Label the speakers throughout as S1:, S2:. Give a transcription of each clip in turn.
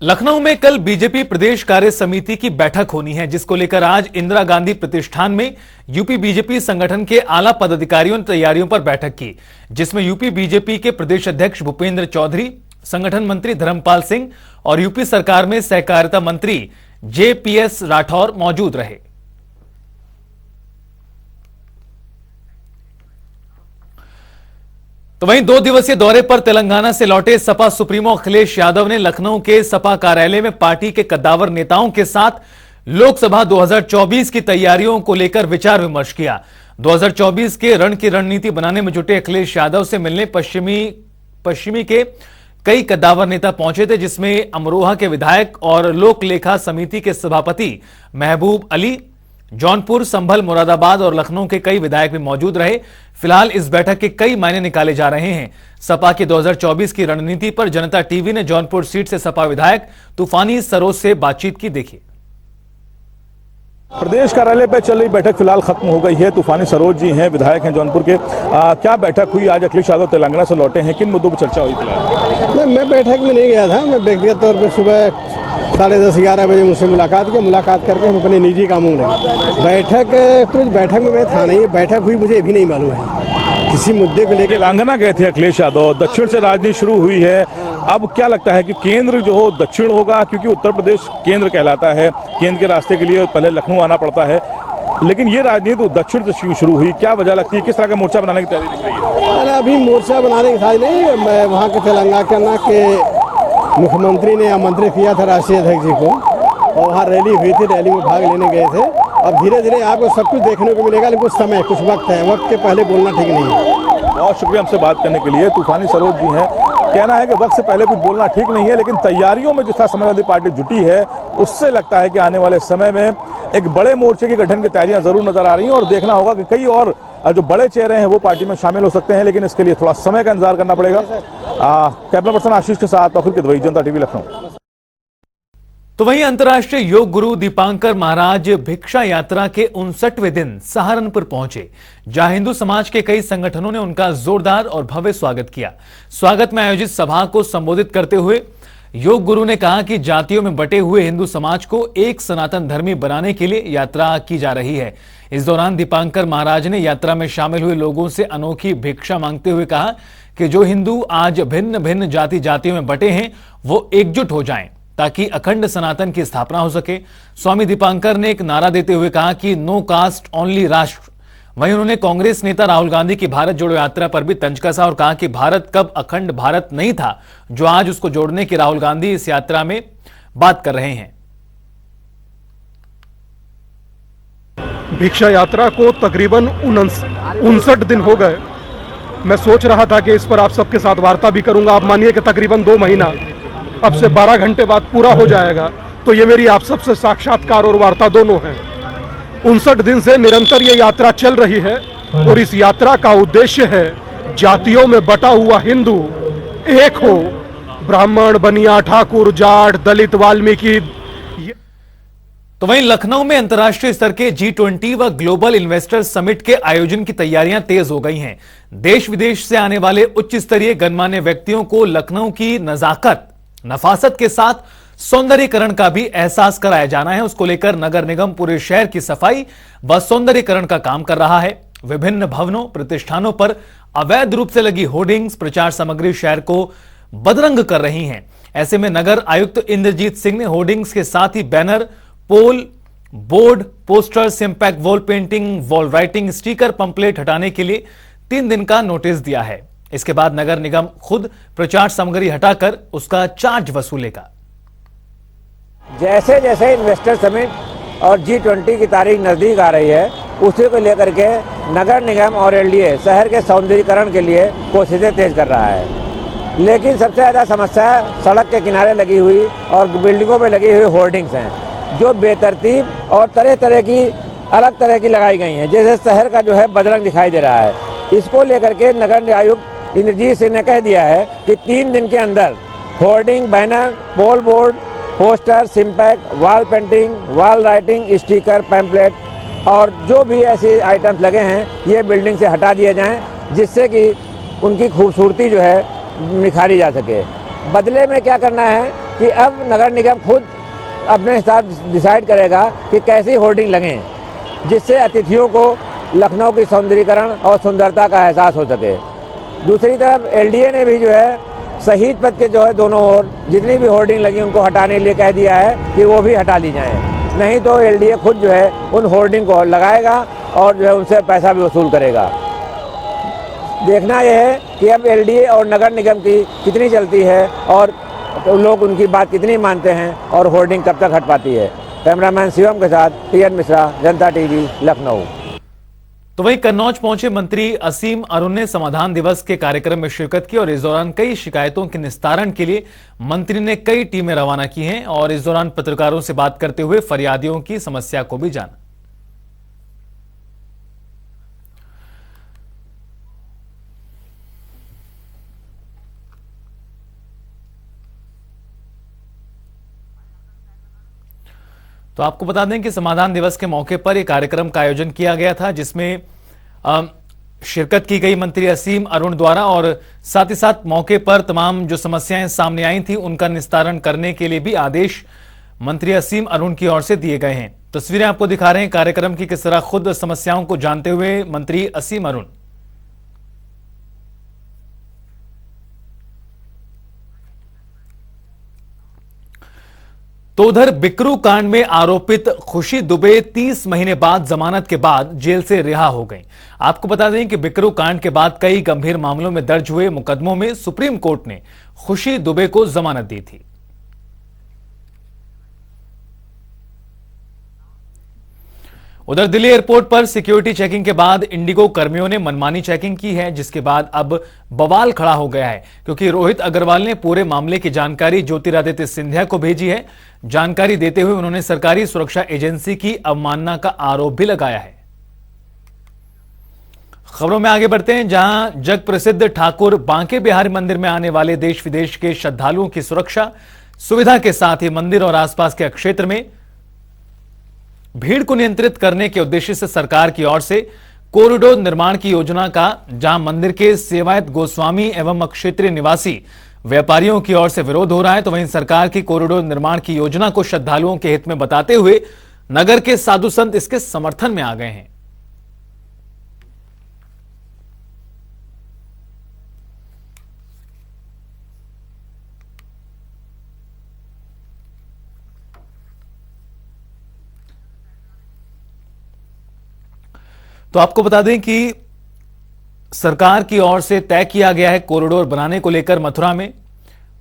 S1: लखनऊ में कल बीजेपी प्रदेश कार्य समिति की बैठक होनी है, जिसको लेकर आज इंदिरा गांधी प्रतिष्ठान में यूपी बीजेपी संगठन के आला पदाधिकारियों ने तैयारियों पर बैठक की, जिसमें यूपी बीजेपी के प्रदेश अध्यक्ष भूपेंद्र चौधरी, संगठन मंत्री धर्मपाल सिंह और यूपी सरकार में सहकारिता मंत्री जेपीएस राठौर मौजूद रहे। तो वहीं 2 दिवसीय दौरे पर तेलंगाना से लौटे सपा सुप्रीमो अखिलेश यादव ने लखनऊ के सपा कार्यालय में पार्टी के कद्दावर नेताओं के साथ लोकसभा 2024 की तैयारियों को लेकर विचार विमर्श किया। 2024 के रण की रणनीति बनाने में जुटे अखिलेश यादव से मिलने पश्चिमी के कई कद्दावर नेता पहुंचे थे, जिसमें अमरोहा के विधायक और लोक लेखा समिति के सभापति महबूब अली, जौनपुर, संभल, मुरादाबाद और लखनऊ के कई विधायक भी मौजूद रहे। फिलहाल इस बैठक के कई मायने निकाले जा रहे हैं। सपा की 2024 की रणनीति पर जनता टीवी ने जौनपुर सीट से सपा विधायक तूफानी सरोज से बातचीत की, देखिए।
S2: प्रदेश कार्यालय पर चल रही बैठक फिलहाल खत्म हो गई है। तूफानी सरोज जी हैं, विधायक हैं जौनपुर के। क्या बैठक हुई आज? अखिलेश यादव तेलंगाना से लौटे हैं, किन मुद्दों पर चर्चा हुई फिलहाल?
S3: मैं बैठक में नहीं गया था। मैं व्यक्तिगत तौर पर सुबह 10:30-11 बजे मुझसे मुलाकात करके हम अपने निजी कामों में लगे। बैठक में मैं था नहीं, बैठक हुई मुझे अभी नहीं मालूम है। किसी मुद्दे को लेकर
S2: तेलंगाना गए थे अखिलेश यादव, दक्षिण से राजनीति शुरू हुई है। अब क्या लगता है कि केंद्र जो हो दक्षिण होगा, क्योंकि उत्तर प्रदेश केंद्र कहलाता है। केंद्र के रास्ते के लिए पहले लखनऊ आना पड़ता है, लेकिन ये राजनीति दक्षिण से शुरू हुई। क्या वजह लगती है? किस तरह का मोर्चा बनाने की तैयारी दिख रही है?
S3: अभी मोर्चा बनाने की तैयारी नहीं। मैं वहाँ के तेलंगाना के मुख्यमंत्री ने आमंत्रित किया था राष्ट्रीय अध्यक्ष जी को, और वहाँ रैली हुई थी, रैली में भाग लेने गए थे। अब धीरे धीरे आपको सब कुछ देखने को मिलेगा, लेकिन कुछ समय, कुछ वक्त है। वक्त के पहले बोलना ठीक नहीं है।
S2: बहुत शुक्रिया हमसे बात करने के लिए। तूफानी सरोज जी हैं, कहना है कि वक्त से पहले कुछ बोलना ठीक नहीं है, लेकिन तैयारियों में जिस तरह समाजवादी पार्टी जुटी है, उससे लगता है कि आने वाले समय में एक बड़े मोर्चे के गठन की तैयारियां जरूर नजर आ रही हैं। और देखना होगा कि कई और जो बड़े चेहरे हैं वो पार्टी में शामिल हो सकते हैं, लेकिन इसके लिए थोड़ा समय का इंतजार करना पड़ेगा। कैमरा पर्सन आशीष के साथ तौफीक किदवई, जनता टीवी, लखनऊ।
S1: तो वहीं अंतर्राष्ट्रीय योग गुरु दीपांकर महाराज भिक्षा यात्रा के 59वें दिन सहारनपुर पहुंचे, जहां हिंदू समाज के कई संगठनों ने उनका जोरदार और भव्य स्वागत किया। स्वागत में आयोजित सभा को संबोधित करते हुए योग गुरु ने कहा कि जातियों में बटे हुए हिंदू समाज को एक सनातन धर्मी बनाने के लिए यात्रा की जा रही है। इस दौरान दीपांकर महाराज ने यात्रा में शामिल हुए लोगों से अनोखी भिक्षा मांगते हुए कहा कि जो हिंदू आज भिन्न भिन्न जातियों में बटे हैं, वो एकजुट हो जाएं, ताकि अखंड सनातन की स्थापना हो सके। स्वामी दीपांकर ने एक नारा देते हुए कहा कि नो कास्ट ओनली राष्ट्र। वहीं उन्होंने कांग्रेस नेता राहुल गांधी की भारत जोड़ो यात्रा पर भी तंज कसा और कहा कि भारत कब अखंड भारत नहीं था, जो आज उसको जोड़ने की राहुल गांधी इस यात्रा में बात कर रहे हैं।
S4: भिक्षा यात्रा को तकरीबन 59 दिन हो गए। मैं सोच रहा था कि इस पर आप सबके साथ वार्ता भी करूंगा। आप मानिए कि तकरीबन 2 महीना अब से 12 घंटे बाद पूरा हो जाएगा, तो ये मेरी आप सबसे साक्षात्कार और वार्ता दोनों है। 59 दिन से निरंतर ये यात्रा चल रही है, और इस यात्रा का उद्देश्य है जातियों में बटा हुआ हिंदू एक हो। ब्राह्मण, बनिया, ठाकुर, जाट, दलित, वाल्मीकि।
S1: तो वहीं लखनऊ में अंतर्राष्ट्रीय स्तर के G20 व ग्लोबल इन्वेस्टर समिट के आयोजन की तैयारियां तेज हो गई हैं। देश विदेश से आने वाले उच्च स्तरीय गणमान्य व्यक्तियों को लखनऊ की नजाकत, नफासत के साथ सौंदर्यीकरण का भी एहसास कराया जाना है। उसको लेकर नगर निगम पूरे शहर की सफाई व सौंदर्यीकरण का काम कर रहा है। विभिन्न भवनों, प्रतिष्ठानों पर अवैध रूप से लगी होर्डिंग्स, प्रचार सामग्री शहर को बदरंग कर रही हैं। ऐसे में नगर आयुक्त इंद्रजीत सिंह ने होर्डिंग्स के साथ ही banner, pole, board, posters, impact wall painting, wall writing, sticker, pamphlet हटाने के लिए 3 दिन का नोटिस दिया है। इसके बाद नगर निगम खुद प्रचार सामग्री हटाकर उसका चार्ज वसूलेगा।
S5: जैसे जैसे इन्वेस्टर समिट और G20 की तारीख नजदीक आ रही है, उसी को लेकर के नगर निगम और LDA शहर के सौंदर्यीकरण के लिए कोशिशें तेज कर रहा है। लेकिन सबसे ज़्यादा समस्या सड़क के किनारे लगी हुई और बिल्डिंगों में लगी हुई होर्डिंग्स हैं, जो बेतरतीब और तरह तरह की अलग तरह की लगाई गई हैं, जैसे शहर का जो है बदरंग दिखाई दे रहा है। इसको लेकर के नगर आयुक्त इंद्रजीत सिंह ने कह दिया है कि 3 दिन के अंदर hoarding, banner, pole board, poster, impact, wall painting, wall writing, sticker, pamphlet और जो भी ऐसे आइटम्स लगे हैं, ये बिल्डिंग से हटा दिए जाएं, जिससे कि उनकी खूबसूरती जो है निखारी जा सके। बदले में क्या करना है कि अब नगर निगम खुद अपने हिसाब डिसाइड करेगा कि कैसी होर्डिंग लगें, जिससे अतिथियों को लखनऊ की सौंदर्यीकरण और सुंदरता का एहसास हो सके। दूसरी तरफ एलडीए ने भी जो है शहीद पथ के जो है दोनों ओर जितनी भी होर्डिंग लगी उनको हटाने के लिए कह दिया है कि वो भी हटा ली जाए, नहीं तो एलडीए खुद जो है उन होर्डिंग को लगाएगा और जो है उनसे पैसा भी वसूल करेगा। देखना यह है कि अब एलडीए और नगर निगम की कितनी चलती है और लोग उनकी बात कितनी मानते हैं और होर्डिंग कब तक हट पाती है। कैमरामैन शिवम के साथ टीएन मिश्रा, जनता टीवी, लखनऊ।
S1: तो वहीं कन्नौज पहुंचे मंत्री असीम अरुण ने समाधान दिवस के कार्यक्रम में शिरकत की और इस दौरान कई शिकायतों के निस्तारण के लिए मंत्री ने कई टीमें रवाना की हैं और इस दौरान पत्रकारों से बात करते हुए फरियादियों की समस्या को भी जाना। तो आपको बता दें कि समाधान दिवस के मौके पर एक कार्यक्रम का आयोजन किया गया था जिसमें शिरकत की गई मंत्री असीम अरुण द्वारा और साथ ही साथ मौके पर तमाम जो समस्याएं सामने आई थी उनका निस्तारण करने के लिए भी आदेश मंत्री असीम अरुण की ओर से दिए गए हैं। तस्वीरें आपको दिखा रहे हैं कार्यक्रम की किस तरह खुद समस्याओं को जानते हुए मंत्री असीम अरुण। तो उधर बिकरू कांड में आरोपित खुशी दुबे 30 महीने बाद जमानत के बाद जेल से रिहा हो गई। आपको बता दें कि बिकरू कांड के बाद कई गंभीर मामलों में दर्ज हुए मुकदमों में सुप्रीम कोर्ट ने खुशी दुबे को जमानत दी थी। उधर दिल्ली एयरपोर्ट पर सिक्योरिटी चेकिंग के बाद इंडिगो कर्मियों ने मनमानी चेकिंग की है, जिसके बाद अब बवाल खड़ा हो गया है क्योंकि रोहित अग्रवाल ने पूरे मामले की जानकारी ज्योतिरादित्य सिंधिया को भेजी है। जानकारी देते हुए उन्होंने सरकारी सुरक्षा एजेंसी की अवमानना का आरोप भी लगाया है। खबरों में आगे बढ़ते हैं, जहां जग प्रसिद्ध ठाकुर बांके बिहारी मंदिर में आने वाले देश विदेश के श्रद्धालुओं की सुरक्षा सुविधा के साथ ही मंदिर और आसपास के क्षेत्र में भीड़ को नियंत्रित करने के उद्देश्य से सरकार की ओर से कॉरिडोर निर्माण की योजना का जहां मंदिर के सेवायत गोस्वामी एवं क्षेत्रीय निवासी व्यापारियों की ओर से विरोध हो रहा है, तो वहीं सरकार की कॉरिडोर निर्माण की योजना को श्रद्धालुओं के हित में बताते हुए नगर के साधु संत इसके समर्थन में आ गए हैं। तो आपको बता दें कि सरकार की ओर से तय किया गया है कॉरिडोर बनाने को लेकर मथुरा में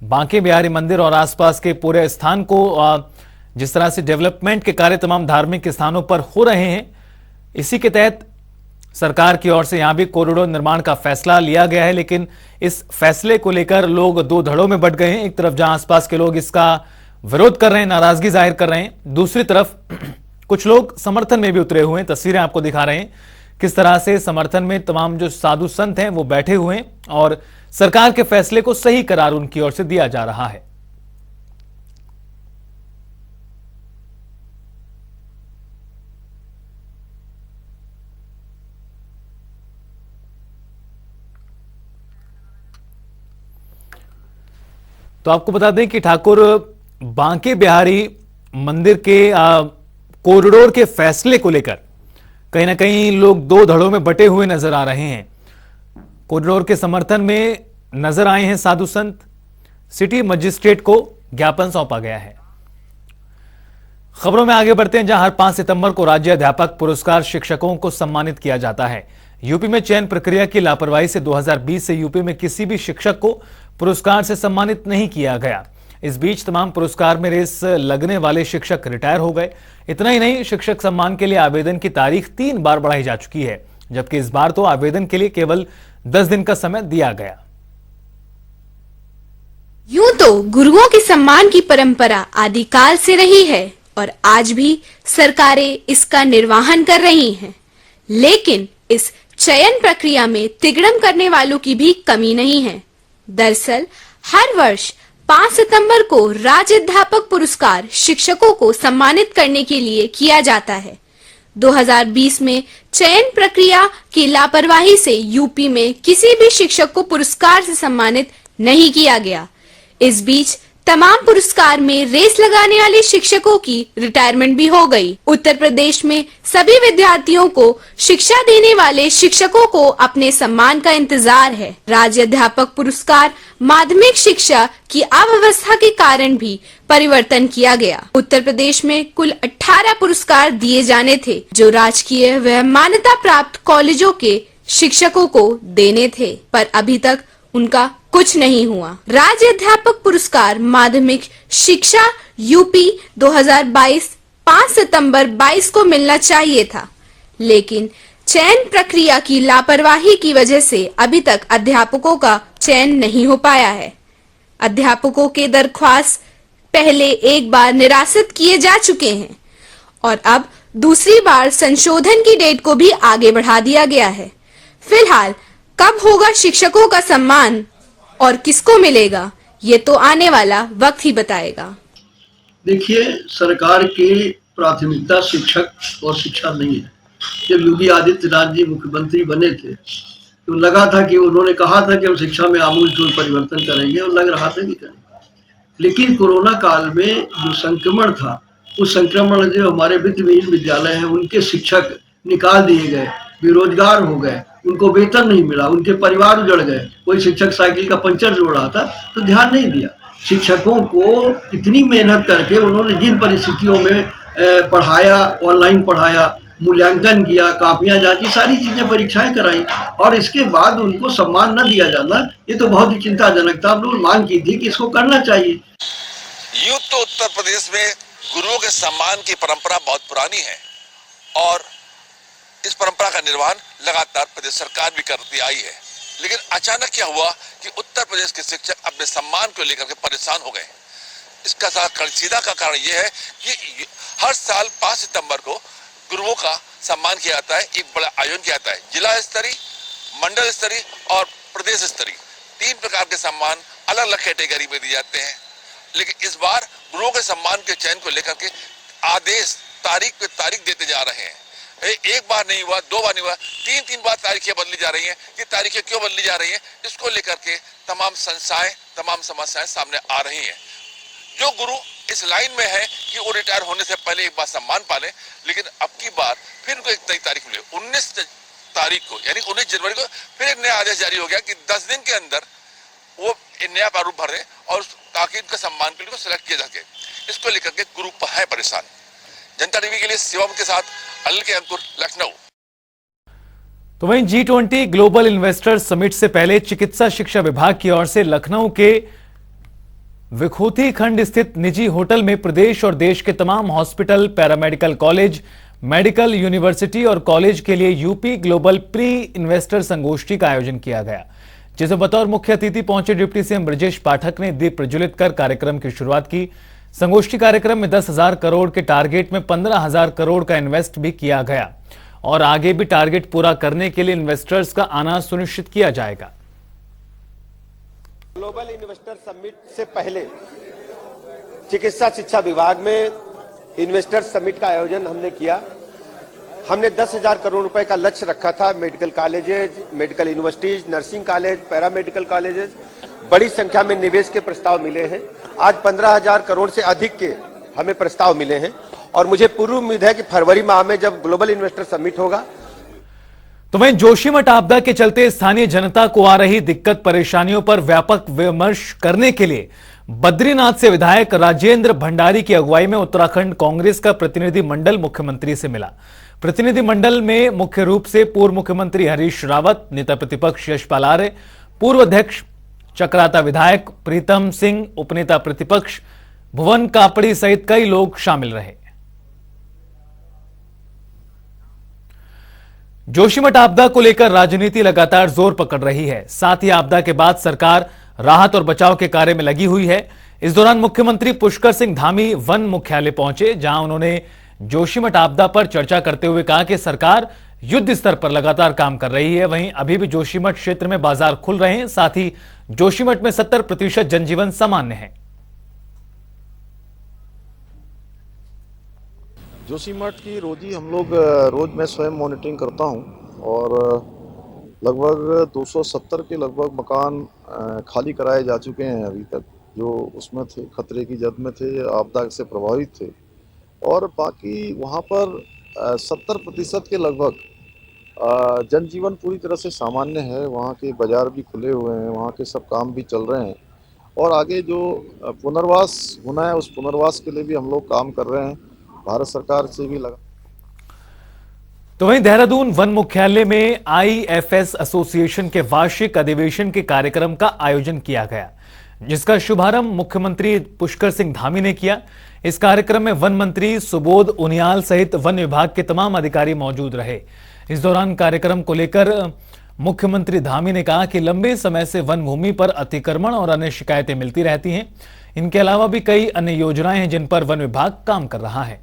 S1: बांके बिहारी मंदिर और आसपास के पूरे स्थान को जिस तरह से डेवलपमेंट के कार्य तमाम धार्मिक स्थानों पर हो रहे हैं, इसी के तहत सरकार की ओर से यहां भी कॉरिडोर निर्माण का फैसला लिया गया है। लेकिन इस फैसले को लेकर लोग दो धड़ों में बंट गए हैं। एक तरफ जहां आसपास के लोग इसका विरोध कर रहे हैं, नाराजगी जाहिर कर रहे हैं, दूसरी तरफ कुछ लोग समर्थन में भी उतरे हुए हैं। तस्वीरें आपको दिखा रहे हैं किस तरह से समर्थन में तमाम जो साधु संत हैं वो बैठे हुए हैं और सरकार के फैसले को सही करार उनकी ओर से दिया जा रहा है। तो आपको बता दें कि ठाकुर बांके बिहारी मंदिर के कॉरिडोर के फैसले को लेकर कहीं ना कहीं लोग दो धड़ों में बटे हुए नजर आ रहे हैं। कॉरिडोर के समर्थन में नजर आए हैं साधु संत। सिटी मजिस्ट्रेट को ज्ञापन सौंपा गया है। खबरों में आगे बढ़ते हैं, जहां हर 5 सितंबर को राज्य अध्यापक पुरस्कार शिक्षकों को सम्मानित किया जाता है। यूपी में चयन प्रक्रिया की लापरवाही से 2020 से यूपी में किसी भी शिक्षक को पुरस्कार से सम्मानित नहीं किया गया। इस बीच तमाम पुरस्कार में रेस लगने वाले शिक्षक रिटायर हो गए। इतना ही नहीं, शिक्षक सम्मान के लिए आवेदन की तारीख 3 बार बढ़ाई जा चुकी है, जबकि इस बार तो आवेदन के लिए केवल 10 दिन का समय दिया गया।
S6: यूं तो गुरुओं के सम्मान की परंपरा आदिकाल से रही है और आज भी सरकारें इसका निर्वहन कर रही हैं। लेकिन इस चयन प्रक्रिया में तिगड़म करने वालों की भी कमी नहीं है। दरअसल हर वर्ष 5 सितंबर को राज्य अध्यापक पुरस्कार शिक्षकों को सम्मानित करने के लिए किया जाता है। 2020 में चयन प्रक्रिया की लापरवाही से यूपी में किसी भी शिक्षक को पुरस्कार से सम्मानित नहीं किया गया। इस बीच तमाम पुरस्कार में रेस लगाने वाले शिक्षकों की रिटायरमेंट भी हो गई। उत्तर प्रदेश में सभी विद्यार्थियों को शिक्षा देने वाले शिक्षकों को अपने सम्मान का इंतजार है। राज्य अध्यापक पुरस्कार माध्यमिक शिक्षा की अव्यवस्था के कारण भी परिवर्तन किया गया। उत्तर प्रदेश में कुल 18 पुरस्कार दिए जाने थे, जो राजकीय व मान्यता प्राप्त कॉलेजों के शिक्षकों को देने थे, पर अभी तक उनका कुछ नहीं हुआ। राज्य अध्यापक पुरस्कार माध्यमिक शिक्षा यूपी 2022 5 सितंबर 22 को मिलना चाहिए था, लेकिन चयन प्रक्रिया की लापरवाही की वजह से अभी तक अध्यापकों का चयन नहीं हो पाया है। अध्यापकों के दरख्वास्त पहले एक बार निरासित किए जा चुके हैं और अब दूसरी बार संशोधन की डेट को भी आगे बढ़ा दिया गया है। फिलहाल कब होगा शिक्षकों का सम्मान और किसको मिलेगा, ये तो आने वाला वक्त ही बताएगा।
S7: देखिए, सरकार की प्राथमिकता शिक्षक और शिक्षा नहीं है। जब योगी आदित्यनाथ जी मुख्यमंत्री बने थे तो लगा था कि उन्होंने कहा था कि हम शिक्षा में आमूलचूल परिवर्तन करेंगे और लग रहा था कि करेंगे। लेकिन कोरोना काल में जो संक्रमण था, उस संक्रमण जो हमारे वित्तविहीन विद्यालय हैं उनके शिक्षक निकाल दिए गए, बेरोजगार हो गए, उनको वेतन नहीं मिला, उनके परिवार उजड़ गए। कोई शिक्षक साइकिल का पंचर जोड़ रहा था तो ध्यान नहीं दिया। शिक्षकों को इतनी मेहनत करके उन्होंने जिन परिस्थितियों में पढ़ाया, ऑनलाइन पढ़ाया, मूल्यांकन किया, कापियां जांची, सारी चीजें परीक्षाएं कराई और इसके बाद उनको सम्मान न दिया जाना, ये तो बहुत ही चिंताजनक था। हम लोग मांग की थी कि इसको करना चाहिए।
S8: यूं तो उत्तर प्रदेश में गुरुओं के सम्मान की परंपरा बहुत पुरानी है और इस परंपरा का निर्वहन लगातार प्रदेश सरकार भी करती आई है, लेकिन अचानक क्या हुआ कि उत्तर प्रदेश के शिक्षक अपने सम्मान को लेकर के परेशान हो गए। इसका सीधा का कारण यह है कि हर साल 5 सितंबर को गुरुओं का सम्मान किया जाता है। एक बड़ा आयोजन किया जाता है, जिला स्तरीय, मंडल स्तरीय और प्रदेश स्तरीय। 3 प्रकार के सम्मान अलग अलग कैटेगरी में दिए जाते हैं। लेकिन इस बार गुरुओं के सम्मान के चयन को लेकर के आदेश तारीख पे तारीख देते जा रहे हैं। एक बार नहीं हुआ, 2 बार नहीं हुआ, 3 बार तारीखें बदली जा रही हैं। ये तारीखें क्यों बदली जा रही हैं, इसको लेकर के तमाम संस्थाएं, तमाम समस्याएं सामने आ रही हैं। जो गुरु इस लाइन में है कि वो रिटायर होने से पहले एक बार सम्मान पाले, लेकिन अब की बार फिर उनको एक नई तारीख मिली। 19 तारीख को यानी 19 जनवरी को फिर एक नया आदेश जारी हो गया कि 10 दिन के अंदर वो नया प्रारूप भर दें और ताकि उनका सम्मान के लिए सिलेक्ट किया जा सके। इसको लेकर के गुरु है परेशान। जनता टीवी के लिए शिवम के साथ अनिल के अंकुर, लखनऊ।
S1: तो वहीं G20 ग्लोबल इन्वेस्टर्स समिट से पहले चिकित्सा शिक्षा विभाग की ओर से लखनऊ के विखूती खंड स्थित निजी होटल में प्रदेश और देश के तमाम hospital, paramedical college, medical university और कॉलेज के लिए यूपी ग्लोबल प्री इन्वेस्टर संगोष्ठी का आयोजन किया गया, जिसमें बतौर मुख्य अतिथि पहुंचे डिप्टी सीएम ब्रजेश पाठक ने दीप प्रज्वलित कर कार्यक्रम की शुरुआत की। संगोष्ठी कार्यक्रम में 10,000 करोड़ के टारगेट में 15,000 करोड़ का इन्वेस्ट भी किया गया और आगे भी टारगेट पूरा करने के लिए इन्वेस्टर्स का आना सुनिश्चित किया जाएगा।
S3: ग्लोबल इन्वेस्टर समिट से पहले चिकित्सा शिक्षा विभाग में इन्वेस्टर समिट का आयोजन हमने किया। हमने 10,000 करोड़ रुपए का लक्ष्य रखा था। Medical colleges, medical universities, nursing college, paramedical colleges, बड़ी संख्या में निवेश के प्रस्ताव मिले हैं। आज 15,000 करोड़ से अधिक के हमें प्रस्ताव मिले हैं और मुझे पूरी उम्मीद है कि फरवरी माह में जब ग्लोबल इन्वेस्टर समिट होगा।
S1: तो वहीं जोशीमठ आपदा के चलते स्थानीय जनता को आ रही दिक्कत परेशानियों पर व्यापक विमर्श करने के लिए बद्रीनाथ से विधायक राजेंद्र भंडारी की अगुवाई में उत्तराखंड कांग्रेस का प्रतिनिधि मंडल मुख्यमंत्री से मिला। प्रतिनिधि मंडल में मुख्य रूप से पूर्व मुख्यमंत्री हरीश रावत, नेता प्रतिपक्ष यशपाल आर्य, पूर्व अध्यक्ष चक्राता विधायक प्रीतम सिंह, उपनेता प्रतिपक्ष भुवन कापड़ी सहित कई लोग शामिल रहे। जोशीमठ आपदा को लेकर राजनीति लगातार जोर पकड़ रही है। साथ ही आपदा के बाद सरकार राहत और बचाव के कार्य में लगी हुई है। इस दौरान मुख्यमंत्री पुष्कर सिंह धामी वन मुख्यालय पहुंचे, जहां उन्होंने जोशीमठ आपदा पर चर्चा करते हुए कहा कि सरकार युद्ध स्तर पर लगातार काम कर रही है। वहीं अभी भी जोशीमठ क्षेत्र में बाजार खुल रहे हैं। साथ ही जोशीमठ में 70% जनजीवन सामान्य है।
S9: जोशीमठ की रोजी हम लोग रोज मैं स्वयं मॉनिटरिंग करता हूं और लगभग 270 के लगभग मकान खाली कराए जा चुके हैं अभी तक। जो उसमें थे, खतरे की जद में थे, आपदा से प्रभावित थे। और बाकी वहाँ पर 70% के लगभग जनजीवन पूरी तरह से सामान्य है। वहाँ के बाज़ार भी खुले हुए हैं, वहाँ के सब काम भी चल रहे हैं और आगे जो पुनर्वास होना है, उस पुनर्वास के लिए भी हम लोग काम कर रहे हैं। भारत सरकार से भी लगा।
S1: तो वहीं देहरादून वन मुख्यालय में IFS एसोसिएशन के वार्षिक अधिवेशन के कार्यक्रम का आयोजन किया गया, जिसका शुभारंभ मुख्यमंत्री पुष्कर सिंह धामी ने किया। इस कार्यक्रम में वन मंत्री सुबोध उनियाल सहित वन विभाग के तमाम अधिकारी मौजूद रहे। इस दौरान कार्यक्रम को लेकर मुख्यमंत्री धामी ने कहा कि लंबे समय से वन भूमि पर अतिक्रमण और अन्य शिकायतें मिलती रहती हैं। इनके अलावा भी कई अन्य योजनाएं हैं जिन पर वन विभाग काम कर रहा है।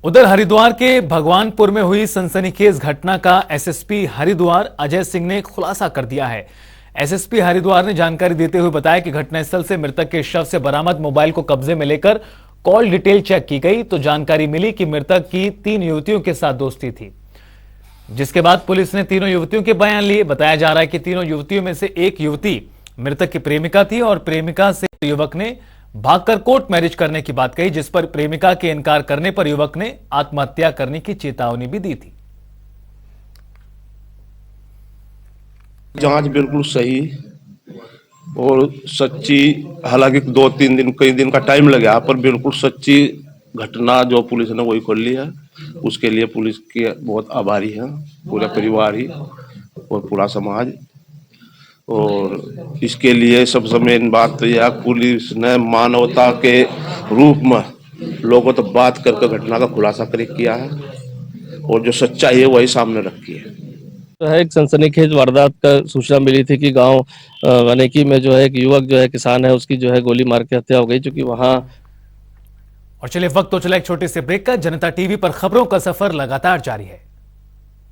S1: उधर हरिद्वार के भगवानपुर में हुई सनसनीखेज घटना का SSP हरिद्वार अजय सिंह ने खुलासा कर दिया है। SSP हरिद्वार ने जानकारी देते हुए बताया कि घटनास्थल से मृतक के शव से बरामद मोबाइल को कब्जे में लेकर कॉल डिटेल चेक की गई तो जानकारी मिली कि मृतक की 3 युवतियों के साथ दोस्ती थी, जिसके बाद पुलिस ने तीनों युवतियों के बयान लिए। बताया जा रहा है कि तीनों युवतियों में से एक युवती मृतक की प्रेमिका थी और प्रेमिका से युवक ने भागकर कोर्ट मैरिज करने की बात कही, जिस पर प्रेमिका के इनकार करने पर युवक ने आत्महत्या करने की चेतावनी भी दी थी।
S10: जांच बिल्कुल सही और सच्ची, हालांकि 2-3 दिन कई दिन का टाइम लगा, पर बिल्कुल सच्ची घटना जो पुलिस ने वही कर ली है। उसके लिए पुलिस के बहुत आभारी है, पूरा परिवार ही और पूरा समाज। और इसके लिए सबसे मेन बात तो यह, पुलिस ने मानवता के रूप में लोगों तक बात करके घटना का खुलासा किया है और जो सच्चाई है वही सामने रखी है।
S11: जो है एक सनसनीखेज वारदात का सूचना मिली थी कि गांव वनेकी में जो है एक युवक जो है किसान है, उसकी जो है गोली मार के हत्या हो गई, क्योंकि वहां।
S1: और चलिए वक्त तो चला एक छोटे से ब्रेक का। जनता टीवी पर खबरों का सफर लगातार जारी है।